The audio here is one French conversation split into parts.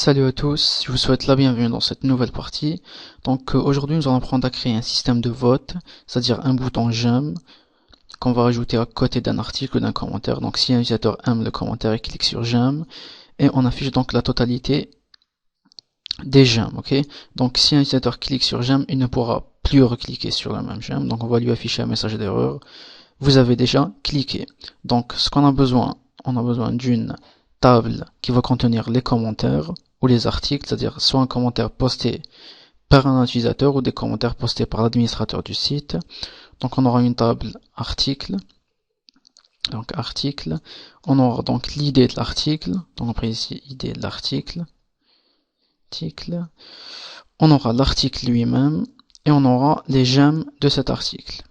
Salut à tous, je vous souhaite la bienvenue dans cette nouvelle partie. Donc aujourd'hui nous allons apprendre à créer un système de vote, c'est-à-dire un bouton j'aime qu'on va rajouter à côté d'un article ou d'un commentaire. Donc si un utilisateur aime le commentaire, il clique sur j'aime et on affiche donc la totalité des j'aime, ok? Donc si un utilisateur clique sur j'aime, il ne pourra plus recliquer sur le même j'aime, donc on va lui afficher un message d'erreur. Vous avez déjà cliqué. Donc ce qu'on a besoin, on a besoin d'une table qui va contenir les commentaires ou les articles, c'est-à-dire soit un commentaire posté par un utilisateur ou des commentaires postés par l'administrateur du site. Donc on aura une table article. Donc article. On aura donc l'idée de l'article. Donc on prend ici idée de l'article. On aura l'article lui-même et on aura les j'aime de cet article.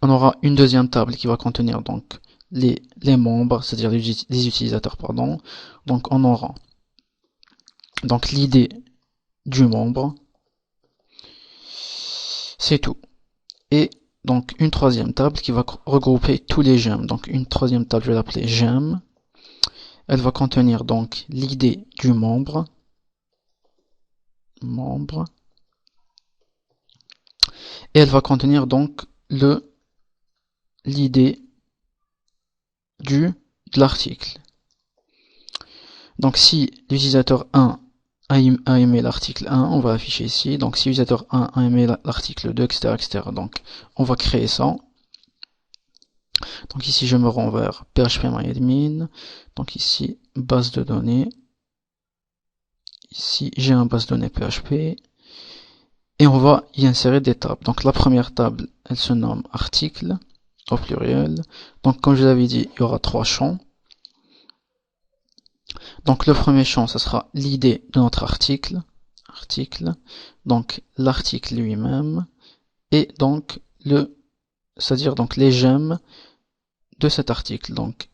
On aura une deuxième table qui va contenir donc les membres, c'est-à-dire les utilisateurs, pardon. Donc on aura donc l'idée du membre, c'est tout. Et donc une troisième table qui va regrouper tous les j'aime. Donc une troisième table, je vais l'appeler j'aime. Elle va contenir donc l'idée du membre, et elle va contenir donc l'idée de l'article. Donc si l'utilisateur 1 a aimé l'article 1, on va afficher ici. Donc si l'utilisateur 1 a aimé l'article 2, etc., etc. Donc on va créer ça. Donc ici je me rends vers phpMyAdmin. Donc ici base de données. Ici j'ai un base de données PHP. Et on va y insérer des tables. Donc la première table, elle se nomme article au pluriel. Donc comme je l'avais dit, il y aura 3 champs. Donc le premier champ, ce sera l'idée de notre article, donc l'article lui-même, et donc c'est-à-dire donc les j'aime de cet article, donc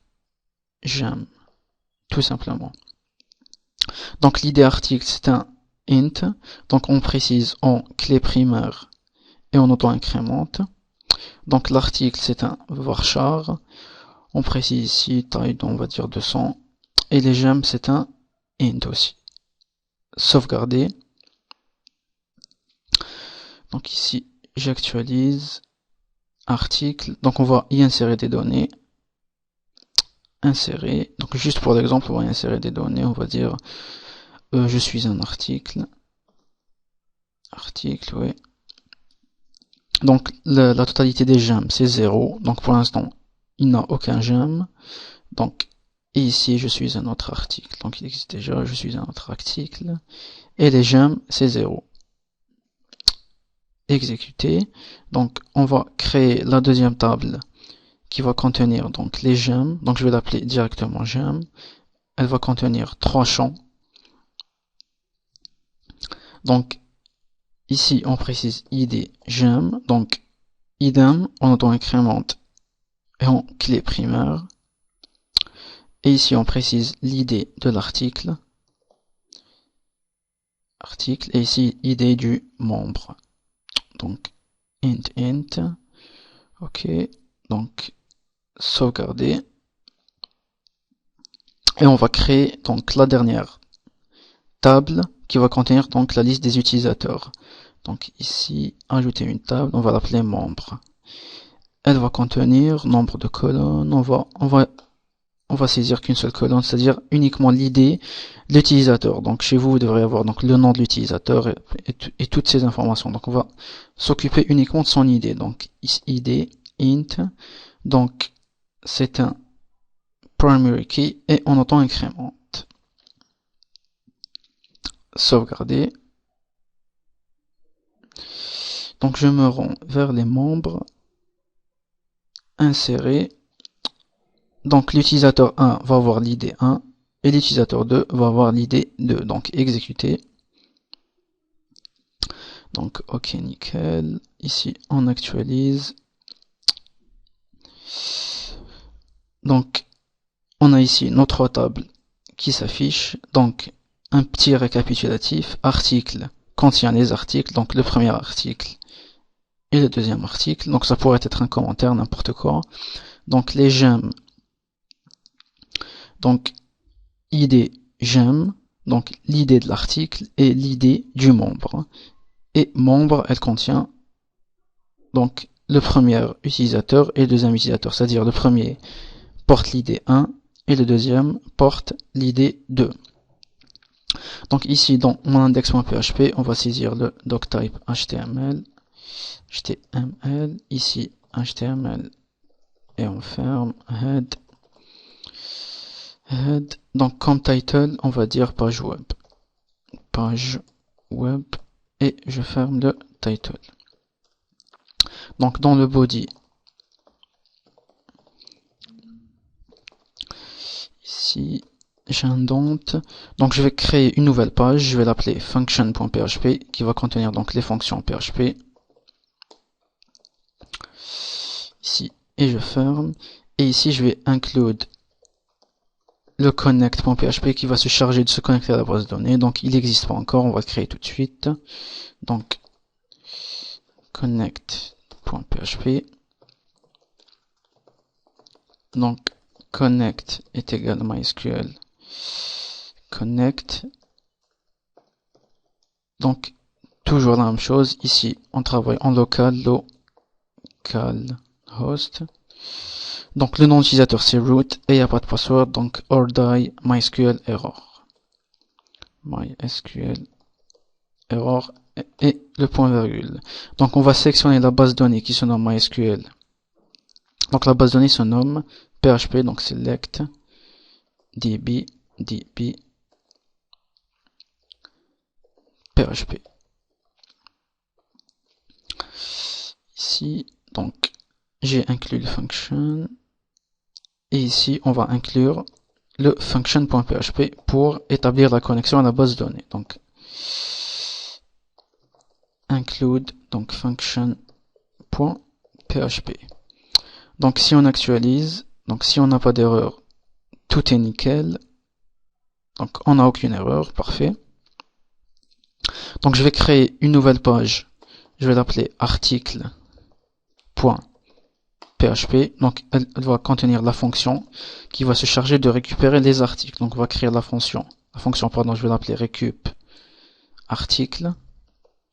j'aime, tout simplement. Donc l'idée article, c'est un int, donc on précise en clé primaire et on auto-incrémente. Donc l'article, c'est un varchar, on précise ici taille, on va dire 200. Et les j'aime, c'est un int aussi. Sauvegarder. Donc ici, j'actualise. Article. Donc on va y insérer des données. Insérer. Donc juste pour l'exemple, on va y insérer des données. On va dire, je suis un article. Article, oui. Donc la totalité des j'aime, c'est 0. Donc pour l'instant, il n'a aucun j'aime. Donc et ici, je suis un autre article. Donc, il existe déjà, je suis un autre article. Et les j'aime, c'est 0. Exécuter. Donc, on va créer la deuxième table qui va contenir donc les j'aime. Donc, je vais l'appeler directement j'aime. Elle va contenir 3 champs. Donc, ici, on précise id j'aime. Donc, idem, on auto-incrémente et en clé primaire. Et ici, on précise l'idée de l'article. Et ici, idée du membre. Donc, int. Ok. Donc, sauvegarder. Et on va créer donc la dernière table qui va contenir donc la liste des utilisateurs. Donc ici, ajouter une table, on va l'appeler membre. Elle va contenir nombre de colonnes. On va saisir qu'une seule colonne, c'est-à-dire uniquement l'idée de l'utilisateur. Donc chez vous, vous devrez avoir donc le nom de l'utilisateur et toutes ces informations. Donc on va s'occuper uniquement de son idée. Donc id int. Donc c'est un primary key et on auto-incrémente. Sauvegarder. Donc je me rends vers les membres. Insérer. Donc l'utilisateur 1 va avoir l'idée 1 et l'utilisateur 2 va avoir l'idée 2. Donc exécuter. Donc ok, nickel. Ici on actualise. Donc on a ici nos 3 tables qui s'affichent. Donc un petit récapitulatif. Article contient les articles. Donc le premier article et le deuxième article. Donc ça pourrait être un commentaire, n'importe quoi. Donc les j'aime. Donc, idée j'aime. donc l'id de l'article et l'id du membre. Et membre, elle contient donc le premier utilisateur et le deuxième utilisateur, c'est-à-dire le premier porte l'id 1 et le deuxième porte l'id 2. Donc ici dans mon index.php, on va saisir le doctype HTML, ici HTML et on ferme head. Donc comme title, on va dire page web et je ferme le title. Donc dans le body, ici j'indente, donc je vais créer une nouvelle page, je vais l'appeler function.php qui va contenir donc les fonctions PHP. Ici et je ferme, et ici je vais include le connect.php qui va se charger de se connecter à la base de données. Donc il n'existe pas encore, on va le créer tout de suite. Donc connect.php, donc connect est égal à MySQL connect. Donc toujours la même chose, ici on travaille en localhost. Donc le nom d'utilisateur c'est root et il n'y a pas de password, donc or die MySQL error. MySQL error et le point virgule. Donc on va sélectionner la base de données qui se nomme MySQL. Donc la base de données se nomme PHP, donc select db PHP. Ici, donc j'ai inclus le function. Et ici, on va inclure le function.php pour établir la connexion à la base de données. Donc, include, donc function.php. Donc, si on actualise, donc si on n'a pas d'erreur, tout est nickel. Donc, on n'a aucune erreur, parfait. Donc, je vais créer une nouvelle page. Je vais l'appeler article.php, donc elle va contenir la fonction qui va se charger de récupérer les articles. Donc on va créer la fonction je vais l'appeler récup article.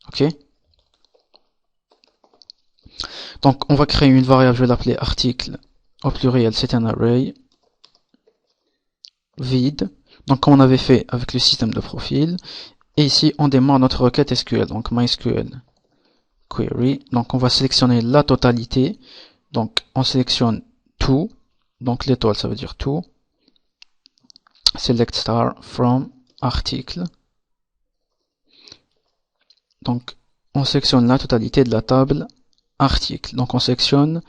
Ok. Donc on va créer une variable, je vais l'appeler article au pluriel, c'est un array vide. Donc comme on avait fait avec le système de profil. Et ici on démarre notre requête SQL, donc MySQL query. Donc on va sélectionner la totalité. Donc on sélectionne tout, donc l'étoile ça veut dire tout, select star from article. Donc on sélectionne la totalité de la table article. Donc on sélectionne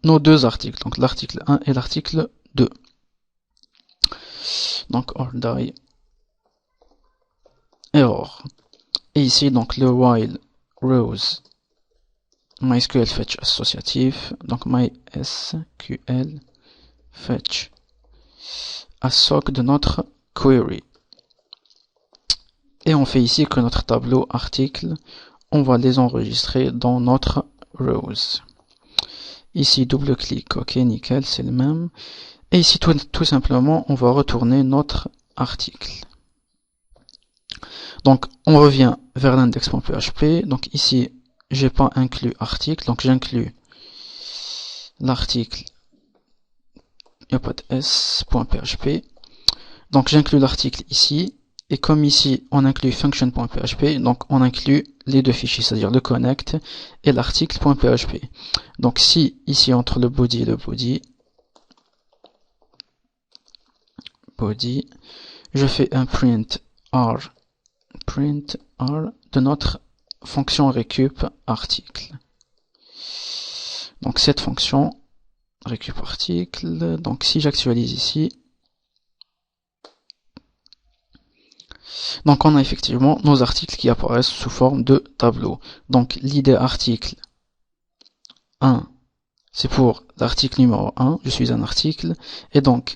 nos deux articles, donc l'article 1 et l'article 2. Donc or die error. Et ici donc le while rows MySQL fetch associatif, donc MySQL fetch assoc de notre query. Et on fait ici que notre tableau article, on va les enregistrer dans notre rows. Ici double-clic, ok, nickel, c'est le même. Et ici tout simplement, on va retourner notre article. Donc on revient vers l'index.php, donc ici j'ai pas inclus article, donc j'inclus l'article, il n'y a pas de s.php, donc j'inclus l'article ici, et comme ici on inclut function.php, donc on inclut les deux fichiers, c'est-à-dire le connect et l'article.php. Donc si ici entre le body et le body, je fais un print r de notre fonction récup article. Donc cette fonction récup article, donc si j'actualise ici, donc on a effectivement nos articles qui apparaissent sous forme de tableau. Donc l'id article 1, c'est pour l'article numéro 1, je suis un article, et donc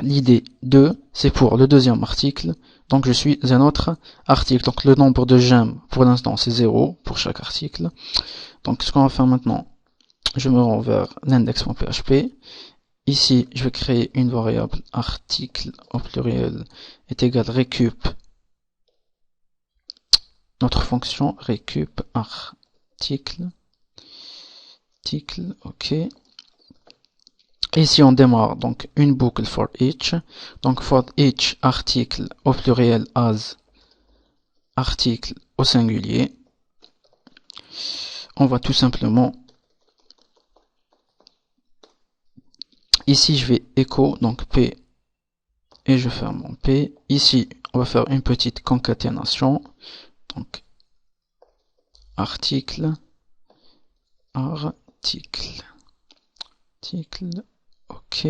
l'id 2, c'est pour le deuxième article, donc je suis un autre article. Donc le nombre de gemmes pour l'instant c'est 0 pour chaque article. Donc ce qu'on va faire maintenant, je me rends vers l'index.php Ici, je vais créer une variable article au pluriel est égal récup. Notre fonction récup article. Ok. Et ici, on démarre donc une boucle for each. Donc for each article au pluriel as article au singulier. On va tout simplement ici je vais écho donc P et je ferme mon P. Ici on va faire une petite concaténation donc article ok.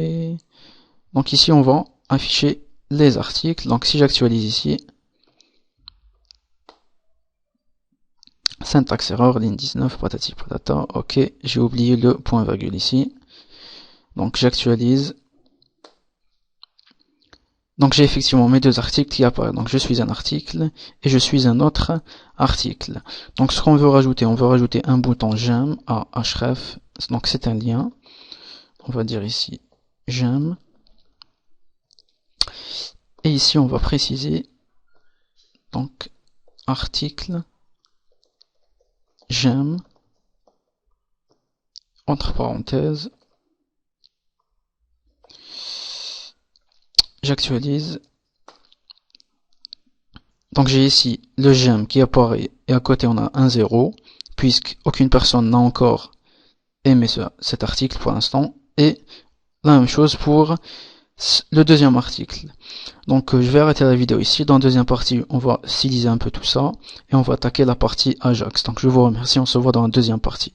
Donc ici on va afficher les articles. Donc si j'actualise ici, syntaxe erreur, ligne 19, patati patata, ok, j'ai oublié le point virgule ici. Donc j'actualise. Donc j'ai effectivement mes deux articles qui apparaissent. Donc je suis un article et je suis un autre article. Donc ce qu'on veut rajouter, on veut rajouter un bouton j'aime à href. Donc c'est un lien. On va dire ici j'aime. Et ici on va préciser donc article j'aime entre parenthèses. J'actualise. Donc j'ai ici le j'aime qui apparaît et à côté on a un 0 puisque aucune personne n'a encore aimé cet article pour l'instant, et la même chose pour le deuxième article. Donc je vais arrêter la vidéo ici. Dans la deuxième partie on va styliser un peu tout ça et on va attaquer la partie Ajax. Donc je vous remercie, on se voit dans la deuxième partie.